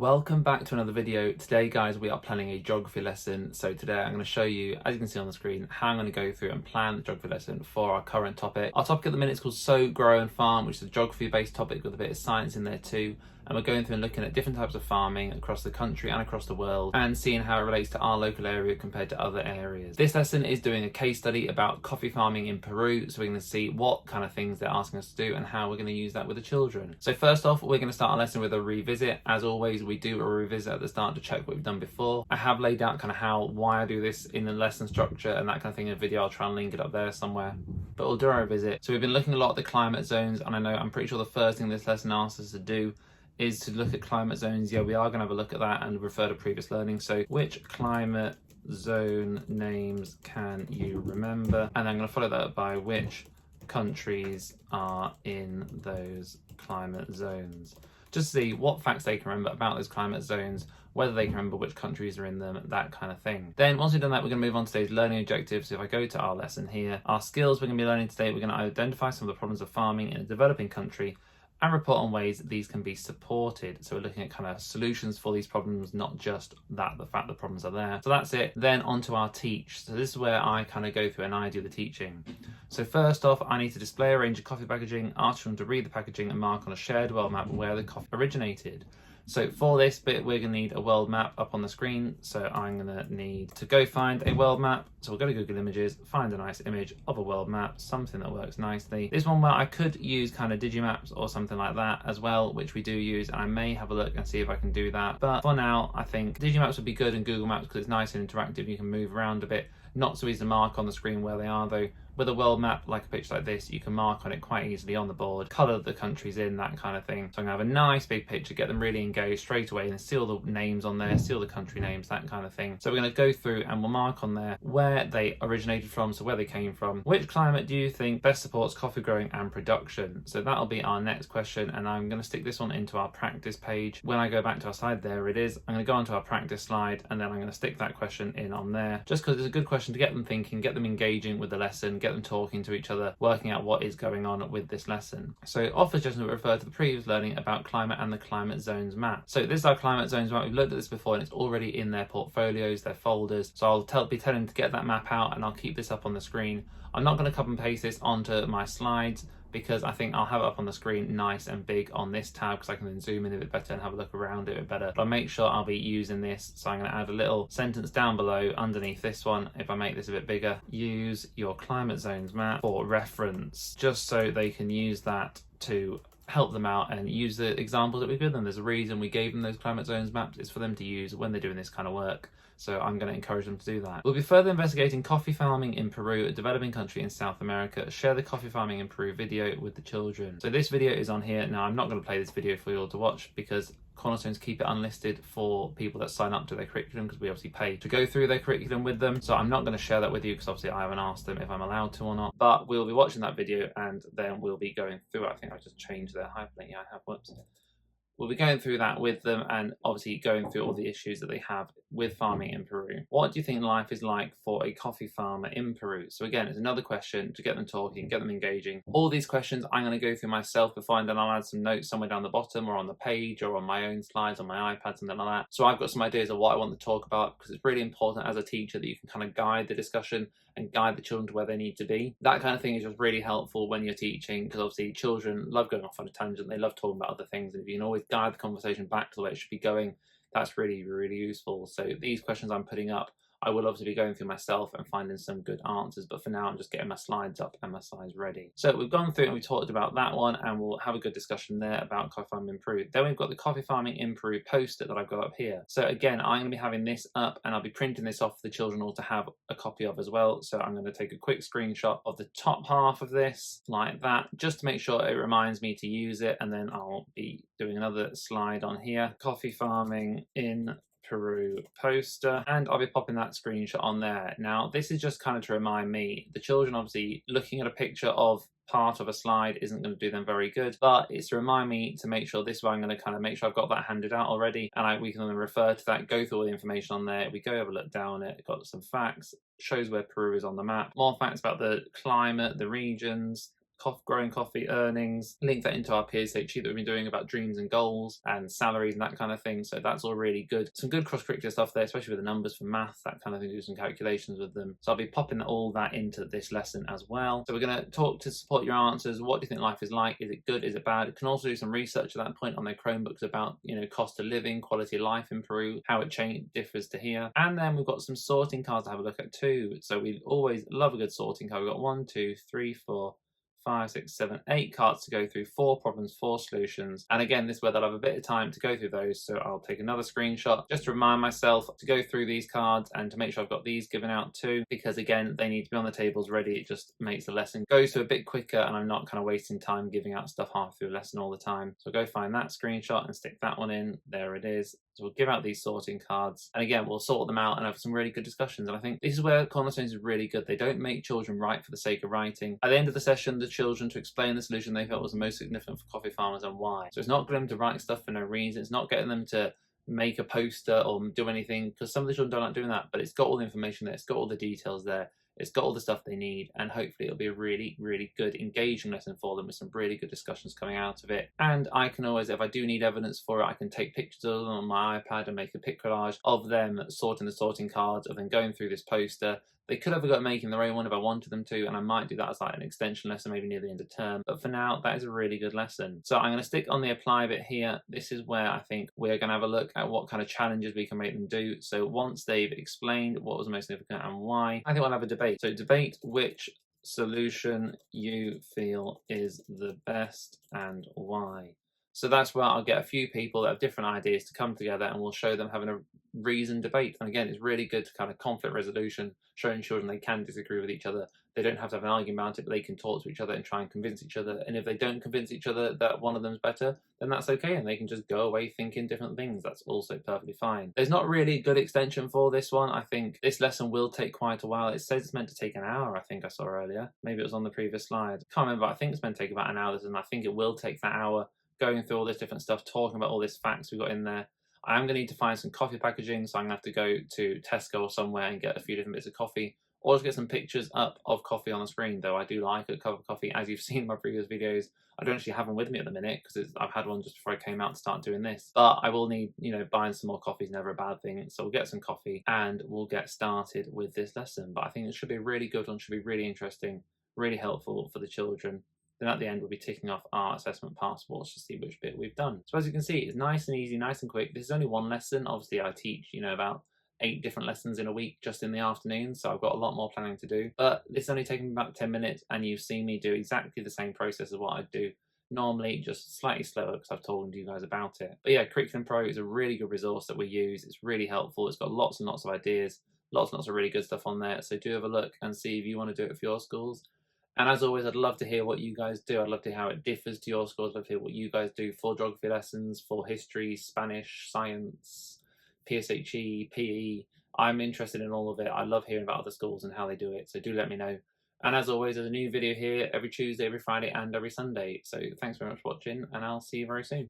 Welcome back to another video. Today guys, we are planning a geography lesson. So today I'm going to show you, as you can see on the screen, how I'm going to go through and plan the geography lesson for our current topic. Our topic at the minute is called Sow, Grow and Farm, which is a geography based topic with a bit of science in there too. And we're going through and looking at different types of farming across the country and across the world and seeing how it relates to our local area compared to other areas. This lesson is doing a case study about coffee farming in Peru, so we're going to see what kind of things they're asking us to do and how we're going to use that with the children. So first off, we're going to start our lesson with a revisit. As always, we do a revisit at the start to check what we've done before. I have laid out kind of why I do this in the lesson structure and that kind of thing in a video. I'll try and link it up there somewhere, but we'll do our revisit. So we've been looking a lot at the climate zones, and I'm pretty sure the first thing this lesson asks us to do is to look at climate zones. Yeah, we are going to have a look at that and refer to previous learning. So which climate zone names can you remember? And I'm going to follow that up by which countries are in those climate zones. Just to see what facts they can remember about those climate zones, whether they can remember which countries are in them, that kind of thing. Then once we've done that, we're going to move on to today's learning objectives. So if I go to our lesson here, our skills we're going to be learning today, we're going to identify some of the problems of farming in a developing country and report on ways that these can be supported. So we're looking at kind of solutions for these problems, not just the fact the problems are there. So that's it. Then on to our teach. So this is where I kind of go through and I do the teaching. So first off, I need to display a range of coffee packaging, ask them to read the packaging and mark on a shared world map where the coffee originated. So for this bit, we're going to need a world map up on the screen. So I'm going to need to go find a world map. So we'll go to Google Images, find a nice image of a world map, something that works nicely. This one where I could use kind of Digimaps or something like that as well, which we do use. And I may have a look and see if I can do that. But for now, I think Digimaps would be good and Google Maps because it's nice and interactive. You can move around a bit. Not so easy to mark on the screen where they are though. With a world map, like a picture like this, you can mark on it quite easily on the board, colour the countries in, that kind of thing. So I'm going to have a nice big picture, get them really engaged straight away and see all the names on there, see all the country names, that kind of thing. So we're going to go through and we'll mark on there where they originated from, so where they came from. Which climate do you think best supports coffee growing and production? So that'll be our next question, and I'm going to stick this one into our practice page. When I go back to our slide, there it is. I'm going to go onto our practice slide and then I'm going to stick that question in on there, just because it's a good question to get them thinking, get them engaging with the lesson, get them talking to each other, working out what is going on with this lesson. So off suggestions will refer to the previous learning about climate and the climate zones map. So this is our climate zones map. We've looked at this before and it's already in their portfolios, their folders. So I'll be telling them to get that map out and I'll keep this up on the screen. I'm not going to copy and paste this onto my slides because I think I'll have it up on the screen nice and big on this tab because I can then zoom in a bit better and have a look around it a bit better. But I'll make sure I'll be using this. So I'm going to add a little sentence down below underneath this one. If I make this a bit bigger, use your climate zones map for reference, just so they can use that to help them out and use the examples that we give them. There's a reason we gave them those climate zones maps. It's for them to use when they're doing this kind of work. So I'm going to encourage them to do that. We'll be further investigating coffee farming in Peru, a developing country in South America. Share the coffee farming in Peru video with the children. So this video is on here. Now I'm not going to play this video for you all to watch because Cornerstones keep it unlisted for people that sign up to their curriculum because we obviously pay to go through their curriculum with them. So I'm not going to share that with you because obviously I haven't asked them if I'm allowed to or not. But we'll be watching that video and then we'll be going through it. I think I've just changed their hyperlink. Yeah, I have. Whoops. We'll be going through that with them and obviously going through all the issues that they have with farming in Peru. What do you think life is like for a coffee farmer in Peru? So again, it's another question to get them talking, get them engaging. All these questions I'm going to go through myself before, and then I'll add some notes somewhere down the bottom or on the page or on my own slides on my iPad, something like that. So I've got some ideas of what I want to talk about because it's really important as a teacher that you can kind of guide the discussion and guide the children to where they need to be. That kind of thing is just really helpful when you're teaching because obviously children love going off on a tangent. They love talking about other things, and if you can always guide the conversation back to the way it should be going, that's really, really useful. So these questions I'm putting up, I will obviously be going through myself and finding some good answers, but for now I'm just getting my slides up and my slides ready. So we've gone through and we talked about that one and we'll have a good discussion there about coffee farming in Peru. Then we've got the coffee farming in Peru poster that I've got up here. So again, I'm going to be having this up and I'll be printing this off for the children all to have a copy of as well. So I'm going to take a quick screenshot of the top half of this like that, just to make sure it reminds me to use it. And then I'll be doing another slide on here, coffee farming in Peru poster, and I'll be popping that screenshot on there. Now this is just kind of to remind me, the children obviously looking at a picture of part of a slide isn't going to do them very good, but it's to remind me to make sure this way I'm going to kind of make sure I've got that handed out already and we can then refer to that, go through all the information on there. We go have a look down it, got some facts, shows where Peru is on the map, more facts about the climate, the regions, growing coffee earnings, link that into our PSHE that we've been doing about dreams and goals and salaries and that kind of thing. So that's all really good. Some good cross-curricular stuff there, especially with the numbers for math, that kind of thing, do some calculations with them. So I'll be popping all that into this lesson as well. So we're going to talk to support your answers. What do you think life is like? Is it good? Is it bad? You can also do some research at that point on their Chromebooks about, cost of living, quality of life in Peru, how it differs to here. And then we've got some sorting cards to have a look at too. So we always love a good sorting card. We've got 1, 2, 3, 4, 5, 6, 7, 8 cards to go through, 4 problems, 4 solutions. And again, this is where they'll have a bit of time to go through those. So I'll take another screenshot just to remind myself to go through these cards and to make sure I've got these given out too, because again, they need to be on the tables ready. It just makes the lesson go through a bit quicker and I'm not kind of wasting time giving out stuff half through a lesson all the time. So I'll go find that screenshot and stick that one in. There it is. So we'll give out these sorting cards. And again, we'll sort them out and have some really good discussions. And I think this is where Cornerstones is really good. They don't make children write for the sake of writing. At the end of the session, the children to explain the solution they felt was the most significant for coffee farmers and why. So it's not getting them to write stuff for no reason. It's not getting them to make a poster or do anything, because some of the children don't like doing that, but it's got all the information there. It's got all the details there. It's got all the stuff they need, and hopefully it'll be a really, really good, engaging lesson for them with some really good discussions coming out of it. And I can always, if I do need evidence for it, I can take pictures of them on my iPad and make a pic collage of them sorting the sorting cards, of them going through this poster. They could have got making their own one if I wanted them to, and I might do that as like an extension lesson maybe near the end of term. But for now, that is a really good lesson. So I'm going to stick on the apply bit here. This is where I think we're going to have a look at what kind of challenges we can make them do. So once they've explained what was most significant and why, I think we'll have a debate. So debate which solution you feel is the best and why. So that's where I'll get a few people that have different ideas to come together and we'll show them having a reasoned debate. And again, it's really good to kind of conflict resolution, showing children they can disagree with each other. They don't have to have an argument about it, but they can talk to each other and try and convince each other. And if they don't convince each other that one of them's better, then that's okay. And they can just go away thinking different things. That's also perfectly fine. There's not really a good extension for this one. I think this lesson will take quite a while. It says it's meant to take an hour, I think I saw earlier. Maybe it was on the previous slide. Can't remember. I think it's meant to take about an hour, and I think it will take that hour going through all this different stuff, talking about all this facts we've got in there. I am going to need to find some coffee packaging, so I'm going to have to go to Tesco or somewhere and get a few different bits of coffee, or just get some pictures up of coffee on the screen, though I do like a cup of coffee, as you've seen in my previous videos. I don't actually have them with me at the minute, because I've had one just before I came out to start doing this, but I will need, buying some more coffee is never a bad thing, so we'll get some coffee and we'll get started with this lesson. But I think it should be a really good one, should be really interesting, really helpful for the children. Then at the end, we'll be ticking off our assessment passports to see which bit we've done. So as you can see, it's nice and easy, nice and quick. This is only one lesson. Obviously, I teach, about 8 different lessons in a week just in the afternoon, so I've got a lot more planning to do. But it's only taken me about 10 minutes, and you've seen me do exactly the same process as what I do normally, just slightly slower because I've told you guys about it. But yeah, Curriculum Pro is a really good resource that we use. It's really helpful. It's got lots and lots of ideas, lots and lots of really good stuff on there. So do have a look and see if you want to do it for your schools. And as always, I'd love to hear what you guys do. I'd love to hear how it differs to your schools. I'd love to hear what you guys do for geography lessons, for history, Spanish, science, PSHE, PE. I'm interested in all of it. I love hearing about other schools and how they do it. So do let me know. And as always, there's a new video here every Tuesday, every Friday, and every Sunday. So thanks very much for watching, and I'll see you very soon.